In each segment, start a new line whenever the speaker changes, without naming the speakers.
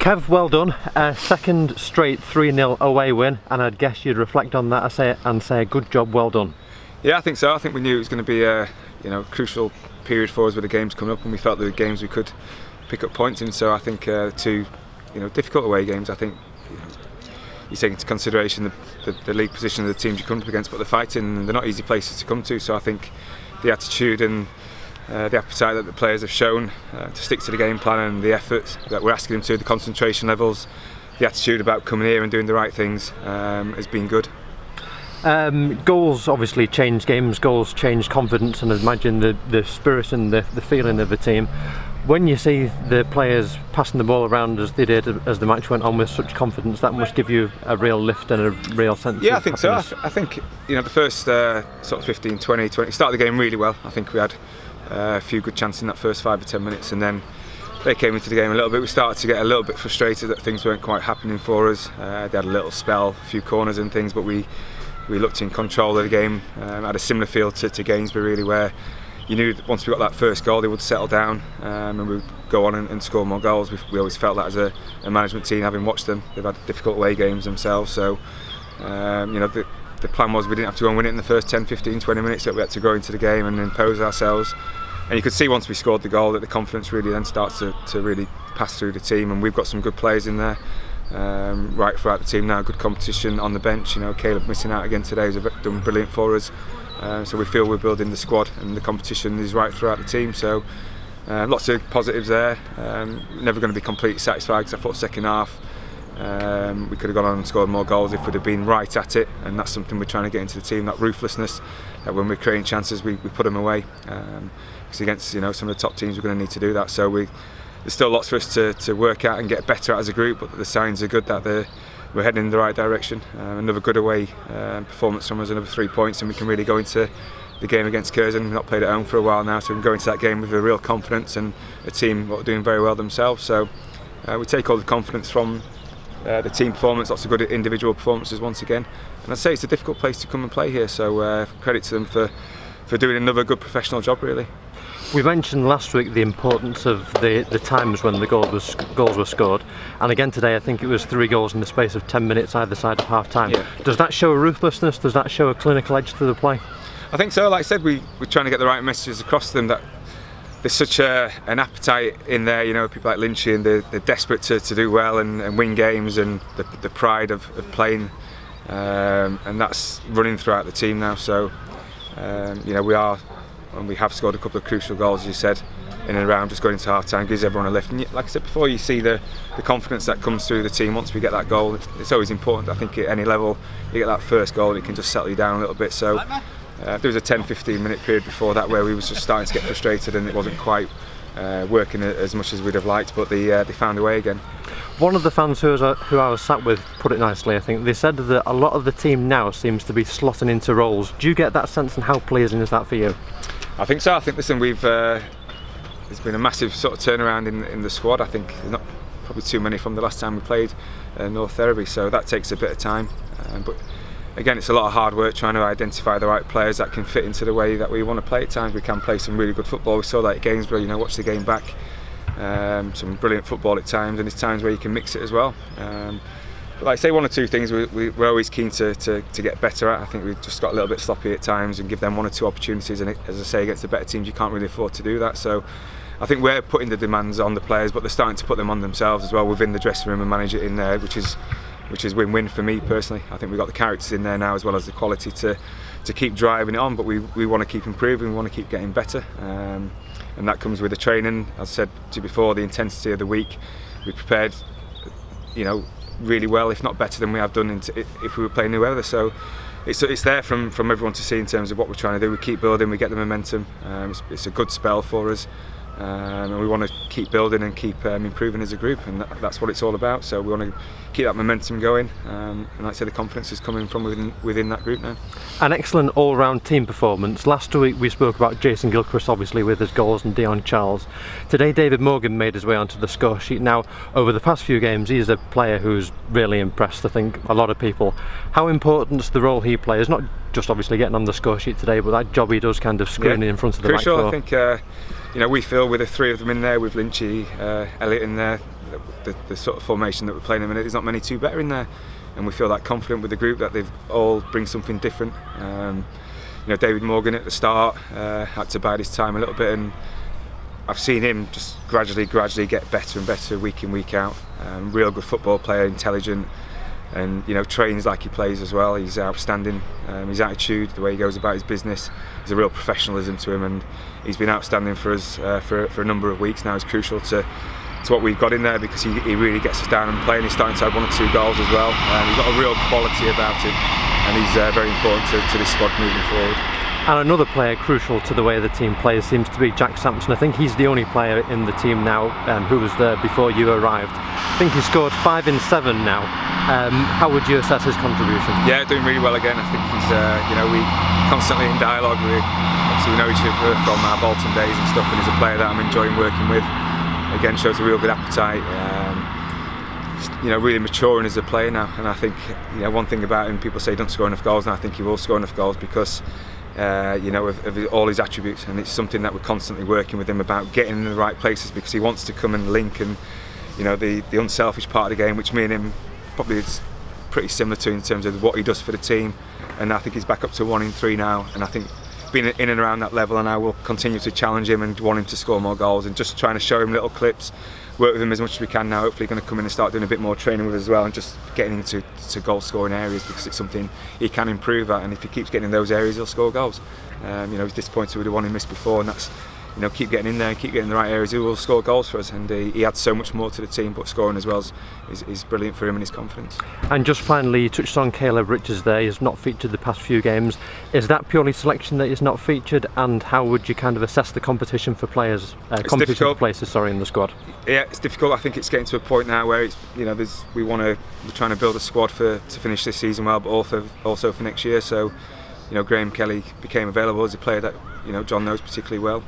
Kev, well done. Second straight 3-0 away win, and I'd guess you'd reflect on that and say good job, well done.
Yeah, I think so. I think we knew it was going to be a crucial period for us with the games coming up, and we felt there were games we could pick up points in. So I think two difficult away games. I think you take into consideration the league position of the teams you come up against, but they're fighting and they're not easy places to come to. So I think the attitude and the appetite that the players have shown to stick to the game plan and the efforts that we're asking them to, the concentration levels, the attitude about coming here and doing the right things has been good.
Goals obviously change games, goals change confidence, and I imagine the spirit and the feeling of the team. When you see the players passing the ball around as they did as the match went on with such confidence, that must give you a real lift and a real sense of happiness.
Yeah, I think so. I think the first sort of 15, 20, started the game really well. I think we had a few good chances in that first 5 or 10 minutes, and then they came into the game a little bit. We started to get a little bit frustrated that things weren't quite happening for us. They had a little spell, a few corners and things, but we looked in control of the game. Had a similar feel to Gainsbury, really, where you knew that once we got that first goal they would settle down and we would go on and score more goals. We always felt that as a management team, having watched them. They've had difficult away games themselves, so the plan was we didn't have to go and win it in the first 10, 15, 20 minutes, that we had to go into the game and impose ourselves. And you could see once we scored the goal that the confidence really then starts to really pass through the team, and we've got some good players in there right throughout the team now, good competition on the bench. Caleb missing out again today has done brilliant for us, so we feel we're building the squad and the competition is right throughout the team, so lots of positives there. Never going to be completely satisfied because I thought second half we could have gone on and scored more goals if we'd have been right at it, and that's something we're trying to get into the team, that ruthlessness, that when we're creating chances we put them away, because against some of the top teams we're going to need to do that. So there's still lots for us to work at and get better at as a group, but the signs are good that we're heading in the right direction. Another good away performance from us, another 3 points, and we can really go into the game against Curzon. We've not played at home for a while now, so we can go into that game with a real confidence, and a team that are doing very well themselves. So we take all the confidence from the team performance, lots of good individual performances once again, and I'd say it's a difficult place to come and play here, so credit to them for doing another good professional job, really.
We mentioned last week the importance of the times when the goals were scored, and again today I think it was 3 goals in the space of 10 minutes either side of half time. Yeah. Does that show a ruthlessness? Does that show a clinical edge to the play? I
think so. Like I said, we're trying to get the right messages across to them, that there's such an appetite in there, people like Lynchy, and they're desperate to do well and win games, and the pride of playing, and that's running throughout the team now. So we have scored a couple of crucial goals, as you said, in and around just going into half time, gives everyone a lift. And like I said before, you see the confidence that comes through the team once we get that goal. It's always important. I think at any level you get that first goal, it can just settle you down a little bit. So there was a 10-15 minute period before that where we was just starting to get frustrated and it wasn't quite working as much as we'd have liked, but they found a way again.
One of the fans who I was sat with put it nicely. I think they said that a lot of the team now seems to be slotting into roles. Do you get that sense, and how pleasing is that for you?
I think so. I think, listen, there's been a massive sort of turnaround in the squad. I think there's not probably too many from the last time we played North Ferriby, so that takes a bit of time. But again, it's a lot of hard work trying to identify the right players that can fit into the way that we want to play. At times we can play some really good football. We saw that at Gainsbury, watch the game back. Some brilliant football at times, and there's times where you can mix it as well. But like I say, 1 or 2 things we're always keen to get better at. I think we've just got a little bit sloppy at times and give them 1 or 2 opportunities, and as I say, against the better teams you can't really afford to do that. So I think we're putting the demands on the players, but they're starting to put them on themselves as well within the dressing room and manage it in there, which is win-win for me personally. I think we've got the characters in there now as well as the quality to keep driving it on, but we want to keep improving, we want to keep getting better, and that comes with the training. As I said to you before, the intensity of the week, we prepared really well, if not better than we have done if we were playing whoever. So it's there from everyone to see in terms of what we're trying to do. We keep building, we get the momentum. It's a good spell for us, and we want to keep building and keep improving as a group, and that's what it's all about. So we want to keep that momentum going, and like I say, the confidence is coming from within that group now.
An excellent all-round team performance. Last week we spoke about Jason Gilchrist obviously with his goals and Dion Charles. Today David Morgan made his way onto the score sheet. Now over the past few games he's a player who's really impressed I think a lot of people. How important is the role he plays, not just obviously getting on the score sheet today, but that job he does kind of screening in front of the back four?
I think we feel with the 3 of them in there, with Lynchy, Elliott in there, the sort of formation that we're playing in a minute, there's not many two better in there, and we feel that confident with the group that they've all bring something different. You know, David Morgan at the start had to bide his time a little bit, and I've seen him just gradually get better and better week in, week out. Real good football player, intelligent, and you know, trains like he plays as well. He's outstanding. His attitude, the way he goes about his business, there's a real professionalism to him, and he's been outstanding for us for a number of weeks now. It's crucial to what we've got in there, because he really gets us down and playing. He's starting to have 1 or 2 goals as well. He's got a real quality about him, and he's very important to this squad moving forward.
And another player crucial to the way the team plays seems to be Jack Sampson. I think he's the only player in the team now who was there before you arrived. I think he scored 5 in 7 now. How would you assess his contribution? Yeah,
doing really well again. I think he's, you know, we constantly in dialogue. Obviously we know each other from our Bolton days and stuff, and he's a player that I'm enjoying working with. Again, shows a real good appetite. You know, really maturing as a player now. And I think, you know, one thing about him, people say he doesn't score enough goals, and I think he will score enough goals because you know, of all his attributes, and it's something that we're constantly working with him about, getting in the right places, because he wants to come and link, and you know, the unselfish part of the game, which me and him probably is pretty similar to in terms of what he does for the team. And I think he's back up to 1 in 3 now, and I think being in and around that level, and I will continue to challenge him and want him to score more goals, and just trying to show him little clips, work with him as much as we can now. Hopefully going to come in and start doing a bit more training with us as well, and just getting into goal scoring areas, because it's something he can improve at, and if he keeps getting in those areas, he'll score goals. You know, he's disappointed with the one he missed before, and that's, you know, keep getting in there, keep getting in the right areas, he will score goals for us, and he adds so much more to the team, but scoring as well is brilliant for him and his confidence.
And just finally, you touched on Caleb Richards there. He's not featured the past few games. Is that purely selection that he's not featured, and how would you kind of assess the competition for players, for places in the squad?
Yeah, it's difficult. I think it's getting to a point now where it's, you know, we're trying to build a squad to finish this season well, but also for next year. So, you know, Graham Kelly became available as a player that, you know, John knows particularly well.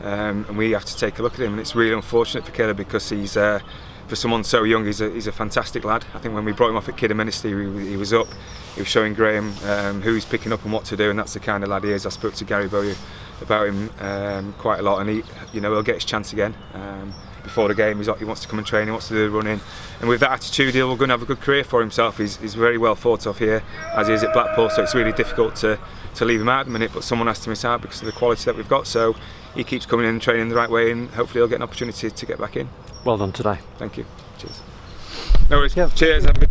And we have to take a look at him, and it's really unfortunate for Caleb, because he's for someone so young, he's a fantastic lad. I think when we brought him off at Kidderminster, he was up, he was showing Graham who he's picking up and what to do, and that's the kind of lad he is. I spoke to Gary Bowyer about him quite a lot, and he'll get his chance again. Before the game, he wants to come and train, he wants to do the running, and with that attitude, he'll going to have a good career for himself. He's very well thought of here, as he is at Blackpool, so it's really difficult to leave him out at the minute, but someone has to miss out because of the quality that we've got. So he keeps coming in and training the right way, and hopefully he'll get an opportunity to get back in.
Well done today.
Thank you. Cheers. No worries. Yep. Cheers. Have a good